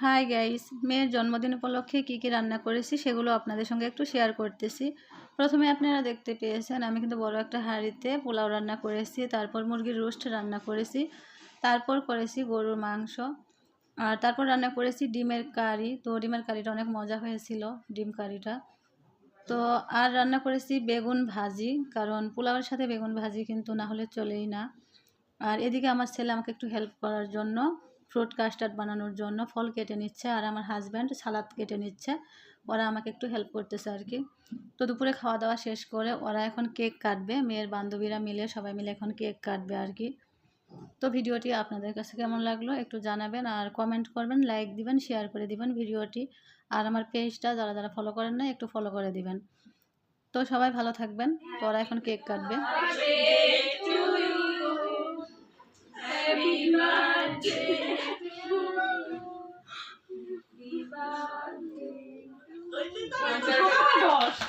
Hi guys, মেয়ের জন্মদিন উপলক্ষে কী রান্না করেছি সেগুলো আপনাদের সঙ্গে একটু শেয়ার করতেছি। প্রথমে আপনারা দেখতে পেয়েছেন আমি কিন্তু বড় একটা হাঁড়িতে পোলাও রান্না করেছি, তারপর মুরগির রোস্ট রান্না করেছি, তারপর করেছি গরুর মাংস, আর তারপর রান্না করেছি ডিমের কারি। তো ডিমের কারিটা অনেক মজা হয়েছিল, ডিম কারিটা। তো আর রান্না করেছি বেগুন ভাজি, কারণ পোলাওয়ের সাথে বেগুন ভাজি কিন্তু না হলে চলেই না। আর এদিকে আমার ছেলে আমাকে একটু হেল্প করার জন্য ফ্রুট কাস্টার্ড বানানোর জন্য ফল কেটে নিচ্ছে, আর আমার হাজব্যান্ড সালাদ কেটে নিচ্ছে। ওরা আমাকে একটু হেল্প করতেছে আর কি। তো দুপুরে খাওয়া দাওয়া শেষ করে ওরা এখন কেক কাটবে, মেয়ের বান্ধবীরা মিলে সবাই মিলে এখন কেক কাটবে আর কি। তো ভিডিওটি আপনাদের কাছে কেমন লাগলো একটু জানাবেন, আর কমেন্ট করবেন, লাইক দিবেন, শেয়ার করে দিবেন ভিডিওটি। আর আমার পেজটা যারা যারা ফলো করেন না একটু ফলো করে দিবেন। তো সবাই ভালো থাকবেন। তো ওরা এখন কেক কাটবে। Happy birthday to you. Happy birthday.